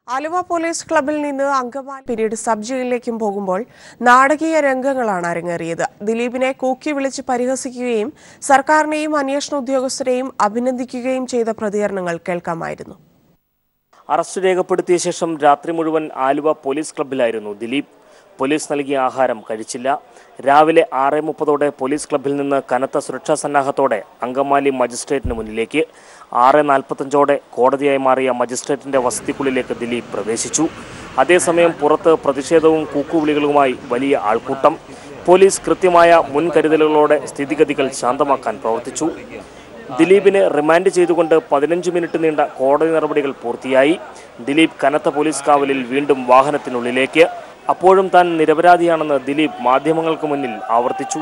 Aluva police ക്ലബിൽ നിന്ന് അങ്കമാലി പിന്നീട് സബ് ജയിലിലേക്കും പോകുമ്പോൾ നാടകീയ രംഗങ്ങളാണ് അരങ്ങേറിയത്. ദിലീപിനെ കൂക്കി വിളിച്ച് പരിഹസിക്കുകയും സർക്കാരിനെയും അന്വേഷണ ഉദ്യോഗസ്ഥരെയും അഭിനന്ദിക്കുകയും ചെയ്ത പ്രതികരണങ്ങൾ കേൾക്കാമായിരുന്നു. അറസ്റ്റ് രേഖപ്പെടുത്തിയ ശേഷം രാത്രി മുഴുവൻ ആലുവ പോലീസ് ക്ലബിലായിരുന്നു ദിലീപ്. പോലീസ് നൽകിയ ആഹാരം കഴിച്ചില്ല. രാവിലെ 6:30 പോലീസ് ക്ലബിൽ നിന്ന് കനത്ത സുരക്ഷാ സന്നാഹത്തോടെ അങ്കമാലി മജിസ്ട്രേറ്റിന് മുന്നിലേക്ക്, 6:45 കോടതിയായി മാറിയ മജിസ്ട്രേറ്റിന്റെ വസതിക്കുള്ളിലേക്ക് ദിലീപ് പ്രവേശിച്ചു. അതേസമയം പുറത്ത് പ്രതിഷേധവും കൂക്കുവിളികളുമായി വലിയ ആൾക്കൂട്ടം. പോലീസ് കൃത്യമായ മുൻകരുതലുകളോടെ സ്ഥിതിഗതികൾ ശാന്തമാക്കാൻ പ്രവർത്തിച്ചു. ദിലീപിനെ റിമാൻഡ് ചെയ്തുകൊണ്ട് 15 മിനിറ്റ് നീണ്ട കോടതി നടപടികൾ പൂർത്തിയായി. ദിലീപ് കനത്ത പോലീസ് കാവലിൽ വീണ്ടും വാഹനത്തിനുള്ളിലേക്ക്. അപ്പോഴും താൻ നിരപരാധിയാണെന്ന് ദിലീപ് മാധ്യമങ്ങൾക്ക് മുന്നിൽ ആവർത്തിച്ചു.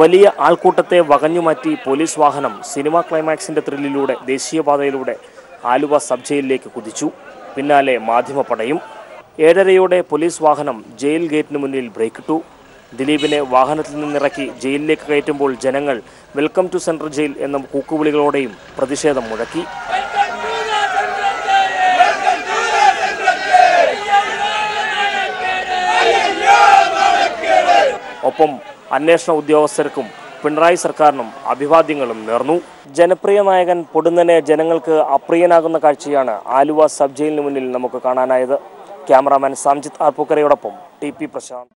വലിയ ആൾക്കൂട്ടത്തെ വകഞ്ഞുമാറ്റി പോലീസ് വാഹനം സിനിമ ക്ലൈമാക്സിന്റെ ത്രില്ലിലൂടെ ദേശീയപാതയിലൂടെ ആലുവ സബ് ജയിലിലേക്ക് കുതിച്ചു. പിന്നാലെ മാധ്യമപ്പടയും. 7:30 പോലീസ് വാഹനം ജയിൽ ഗേറ്റിന് മുന്നിൽ ബ്രേക്കിട്ടു. ദിലീപിനെ വാഹനത്തിൽ നിന്നിറക്കി ജയിലിലേക്ക് കയറ്റുമ്പോൾ ജനങ്ങൾ വെൽക്കം ടു സെൻട്രൽ ജയിൽ എന്ന കൂക്കുവിളികളോടെയും പ്രതിഷേധം മുഴക്കി. ഒപ്പം അന്വേഷണ ഉദ്യോഗസ്ഥർക്കും പിണറായി സർക്കാരിനും അഭിവാദ്യങ്ങളും നേർന്നു. ജനപ്രിയ നായകൻ പൊടുന്നനെ ജനങ്ങൾക്ക് അപ്രിയനാകുന്ന കാഴ്ചയാണ് ആലുവ സബ് ജയിലിന് മുന്നിൽ നമുക്ക് കാണാനായത്. ക്യാമറാമാൻ സംജിത്ത് ആർപ്പൂക്കരയോടൊപ്പം ടി പി പ്രശാന്ത്.